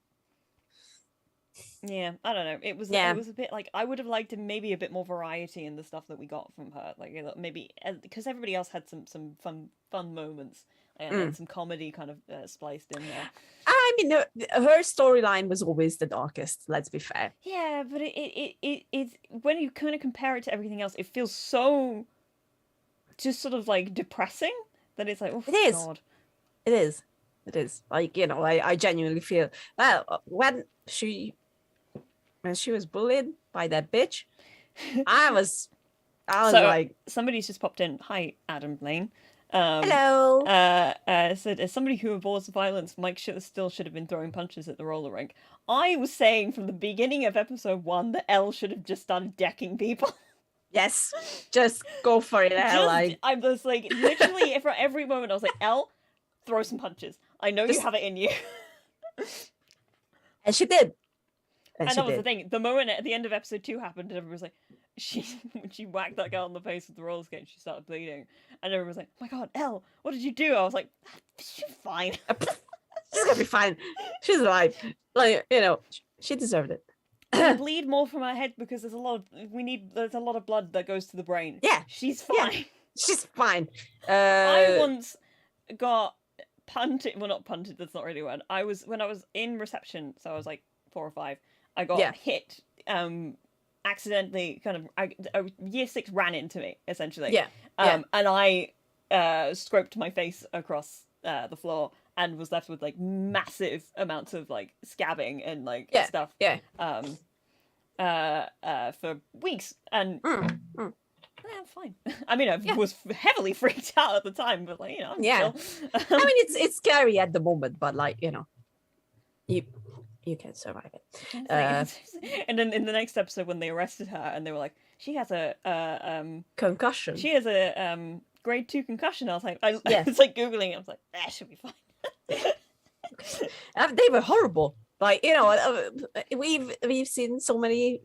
yeah, I don't know. It was a bit like, I would have liked maybe a bit more variety in the stuff that we got from her. Like maybe because everybody else had some fun moments and some comedy kind of spliced in there. I mean, her storyline was always the darkest. Let's be fair. Yeah, but it when you kind of compare it to everything else, it feels so just sort of like depressing that it's like, oh, it is. God. It is. Like, I genuinely feel, well, when she was bullied by that bitch, I was so, like, somebody's just popped in. Hi, Adam Lane. Hello. Said, as somebody who abhors violence, Mike still should have been throwing punches at the roller rink. I was saying from the beginning of episode 1 that Elle should have just started decking people. Yes, just go for it. I was like, literally, for every moment, I was like, Elle, throw some punches. I know you have it in you. And she did. And that was the thing. The moment at the end of episode 2 happened, and everyone was like, when she whacked that girl in the face with the roller skate, and she started bleeding. And everyone was like, oh my God, Elle, what did you do? I was like, she's fine. She's gonna be fine. She's alive. Like, she deserved it. Bleed more from her head because there's a lot of blood that goes to the brain. Yeah. She's fine. Yeah. She's fine. I once got punted. Well, not punted, that's not really one. When I was in reception, so I was like 4 or 5, I got hit accidentally year 6 ran into me essentially. Yeah. Yeah. And I scraped my face across the floor and was left with like massive amounts of like scabbing and like Yeah. stuff. Yeah. For weeks, and Mm. I'm fine. I mean, I was heavily freaked out at the time, but like, you know, I'm Yeah. chill. I mean, it's scary at the moment, but like, you know, you can survive it. And then in the next episode, when they arrested her, and they were like, she has a Concussion. she has a grade 2 concussion. I was like, I Yeah. was like googling. I was like, that should be fine. They were horrible. Like, you know, we've seen so many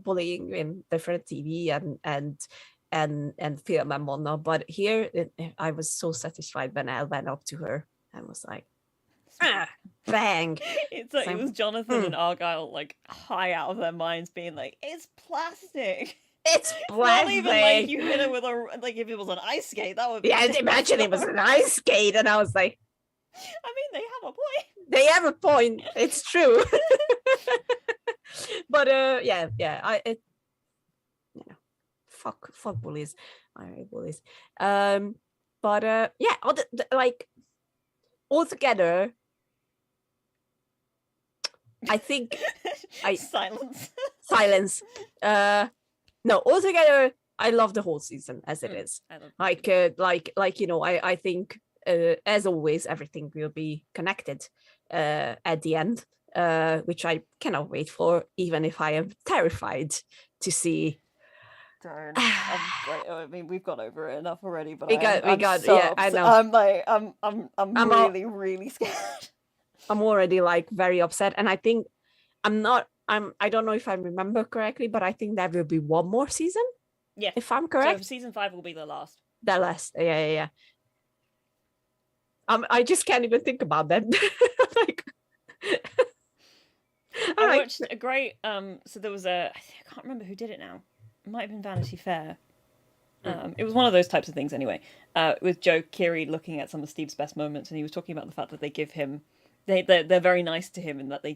bullying in different TV and film and whatnot, but here I was so satisfied when I went up to her and was like, bang. It's like it was Jonathan and Argyle like high out of their minds, being like, it's plastic. It's Not even like plastic. you hit it with a like if it was an ice skate, that would be Yeah, imagine it was an ice skate, and I was like, I mean, they have a point. they have a point. It's true. But yeah, you know, fuck bullies. I hate bullies. But yeah, like altogether, I think silence. No, altogether, I love the whole season as it is. Like you know, I think as always, everything will be connected at the end, which I cannot wait for, even if I am terrified to see. I mean, we've got over it enough already, but I'm so yeah, I know. I'm like, I'm really scared. I'm already like very upset, and I think I don't know if I remember correctly, but I think there will be one more season. Yeah, if I'm correct. So season 5 will be the last. The last, yeah. I just can't even think about that. Like, I watched a great so there was I can't remember who did it now. It might have been Vanity Fair. It was one of those types of things anyway. With Joe Keery looking at some of Steve's best moments, and he was talking about the fact that they give him they're very nice to him, and that they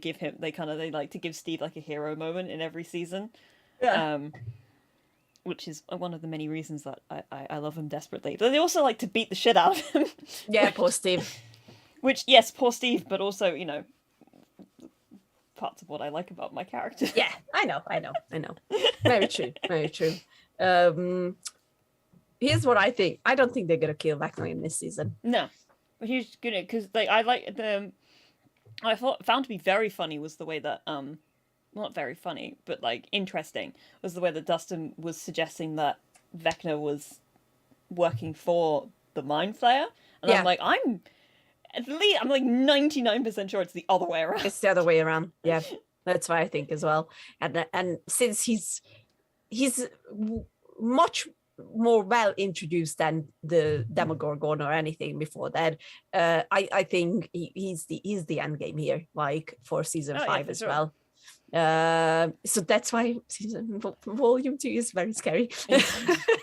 like to give Steve like a hero moment in every season. Yeah. Which is one of the many reasons that I love him desperately. But they also like to beat the shit out of him. Yeah, poor Steve. Which, yes, poor Steve, but also, you know, parts of what I like about my character. Yeah, I know. Very true. Here's what I think. I don't think they're gonna kill Vecna in this season. No, but he's gonna, because like I like found to be very funny was the way that not very funny, but like interesting was the way that Dustin was suggesting that Vecna was working for the Mind Flayer, and I'm like, I'm like 99% sure it's the other way around. It's the other way around. Yeah, that's what I think as well. And since he's much more well introduced than the Demogorgon or anything before that, I think he's the end game here, like for season 5 as well. So that's why volume 2 is very scary.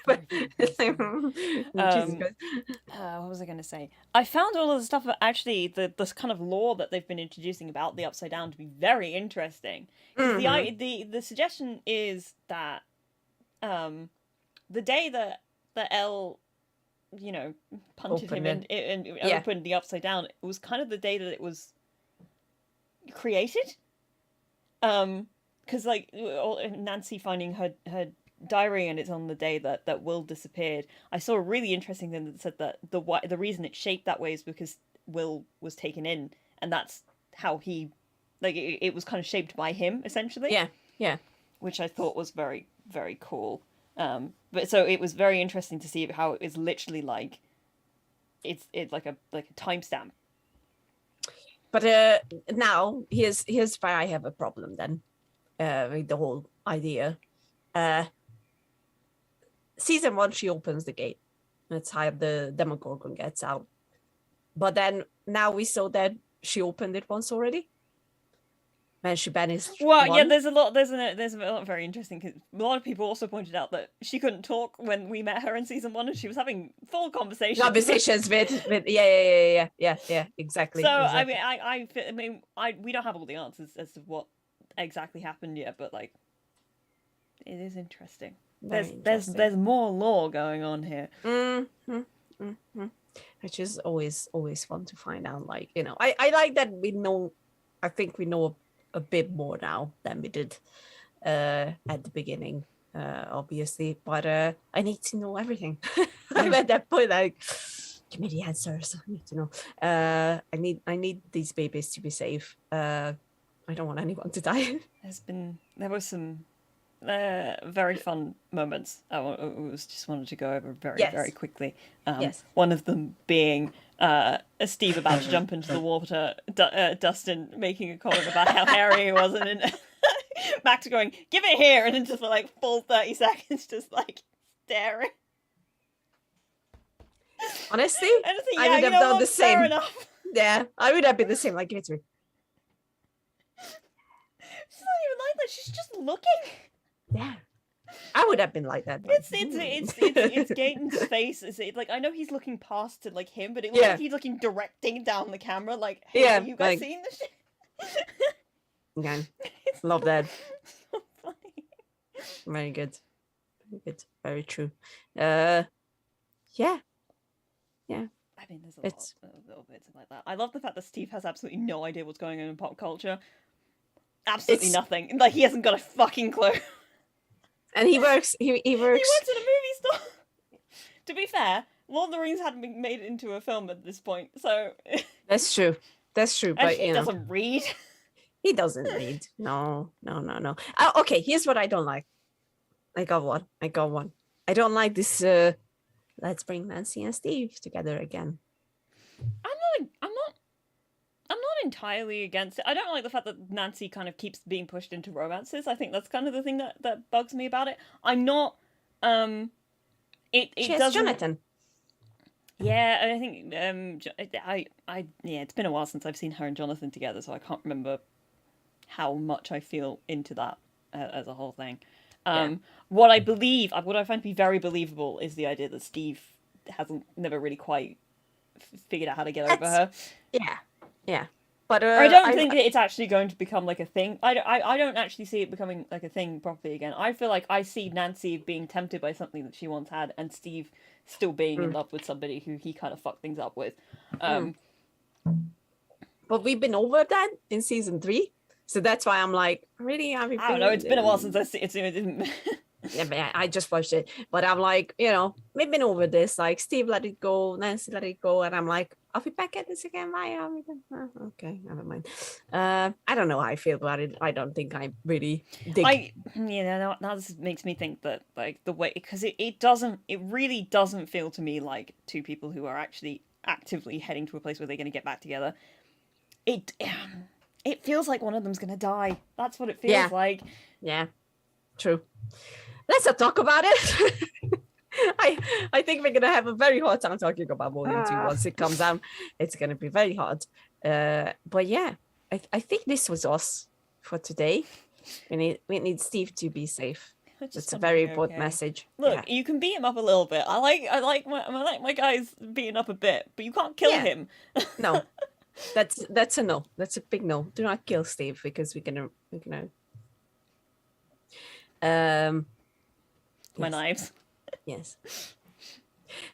But, what was I going to say? I found all of the stuff that actually this kind of lore that they've been introducing about the Upside Down to be very interesting. The suggestion is that the day that Elle, you know, punted him and opened the Upside Down, it was kind of the day that it was created. Because like Nancy finding her diary, and it's on the day that Will disappeared. I saw a really interesting thing that said that the reason it's shaped that way is because Will was taken in, and that's how he, like, it was kind of shaped by him essentially. Yeah. Which I thought was very, very cool. But so it was very interesting to see how it is literally like it's like a timestamp. But now here's where I have a problem then with the whole idea. Season 1, she opens the gate. That's how the Demogorgon gets out. But then now we saw that she opened it once already. When she banished well, one. yeah, there's a lot very interesting, because a lot of people also pointed out that she couldn't talk when we met her in season 1, and she was having full conversations with yeah, exactly. So exactly. I mean we don't have all the answers as to what exactly happened yet, but like it is interesting. Very There's more lore going on here. Which is always fun to find out. Like, you know, I like that we know. I think we know a bit more now than we did at the beginning, obviously. But I need to know everything. I'm at that point, like, give me the answers. I need to know. I need these babies to be safe. I don't want anyone to die. There were some very fun moments. Just wanted to go over very quickly. Yes. One of them being Steve about to jump into the water, Dustin making a comment about how hairy he was, and then Max going, "Give it here," and then just for like full 30 seconds, just like staring. Honestly, Yeah, I would have done the fair same. enough. Yeah, I would have been the same. Like, give it to me. She's not even like that. She's just looking. Yeah, I would have been like that. It's Gaten's face. Like, I know he's looking past to like him, but it looks like he's looking directing down the camera. Like, hey, yeah, you guys seeing this shit? Okay, love that. So funny. Very good. Very good. Very true. Yeah. I mean, there's a little bits like that. I love the fact that Steve has absolutely no idea what's going on in pop culture. Absolutely nothing. Like, he hasn't got a fucking clue. And he works. He works. He works at a movie store. To be fair, Lord of the Rings hadn't been made into a film at this point, so That's true. That's true. and But he you know, doesn't read. he doesn't read. No. Okay, here's what I don't like. I got one. I don't like this. Let's bring Nancy and Steve together again. I'm not entirely against it. I don't like the fact that Nancy kind of keeps being pushed into romances. I think that's kind of the thing that bugs me about it. I'm not. It She has doesn't. Jonathan. Yeah, I think it's been a while since I've seen her and Jonathan together, so I can't remember how much I feel into that as a whole thing. What I find to be very believable is the idea that Steve never really quite figured out how to get over her. Yeah. But I don't think that it's actually going to become like a thing. I don't actually see it becoming like a thing properly again. I feel like I see Nancy being tempted by something that she once had, and Steve still being in love with somebody who he kind of fucked things up with. But we've been over that in season 3, so that's why I'm like, really? I don't know. It's been a while since I've seen it. Yeah, but I just watched it. But I'm like, you know, we've been over this. Like, Steve let it go, Nancy let it go, and I'm like, are we back at this again? Why are we? Okay, never mind. I don't know how I feel about it. I don't think I really dig. Now this makes me think that like the way, because it really doesn't feel to me like two people who are actually actively heading to a place where they're going to get back together. It feels like one of them's going to die. That's what it feels like. Yeah, true. Let's not talk about it. I think we're gonna have a very hard time talking about Volume 2 once it comes out. It's gonna be very hard. But yeah, I think this was us for today. We need Steve to be safe. It's a very important message. Look, you can beat him up a little bit. I like my guys beating up a bit, but you can't kill him. No, that's a no. That's a big no. Do not kill Steve, because we're gonna my knives. Yes.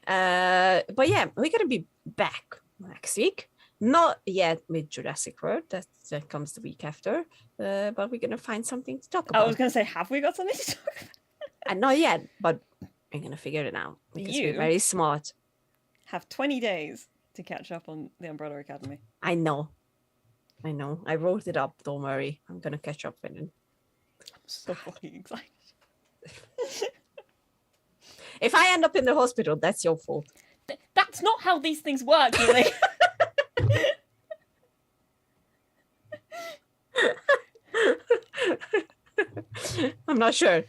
But yeah, we're gonna be back next week. Not yet with Jurassic World. That comes the week after. But we're gonna find something to talk about. I was gonna say, have we got something to talk about? And not yet, but we're gonna figure it out because we're very smart. Have 20 days to catch up on the Umbrella Academy. I know. I wrote it up. Don't worry. I'm gonna catch up with it. I'm so fucking excited. If I end up in the hospital, that's your fault. That's not how these things work, really. I'm not sure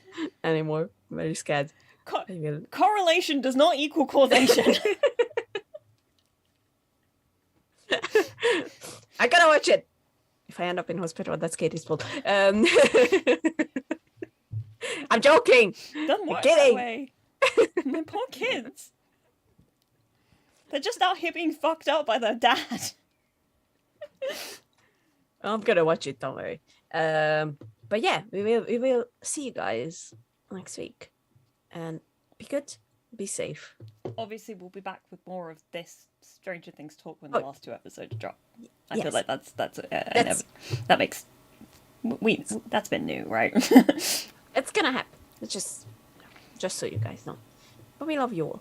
anymore. I'm very scared. Correlation does not equal causation. I gotta watch it. If I end up in hospital, that's Katie's fault. I'm joking. Doesn't work that way. My poor kids. They're just out here being fucked up by their dad. I'm gonna watch it, don't worry. But yeah, we will see you guys next week, and be good, be safe. Obviously, we'll be back with more of this Stranger Things talk when the Oh, last 2 episodes drop. I feel yes. like that's That's that makes that's been new, right? it's gonna happen. It's just so you guys know. But we love you all.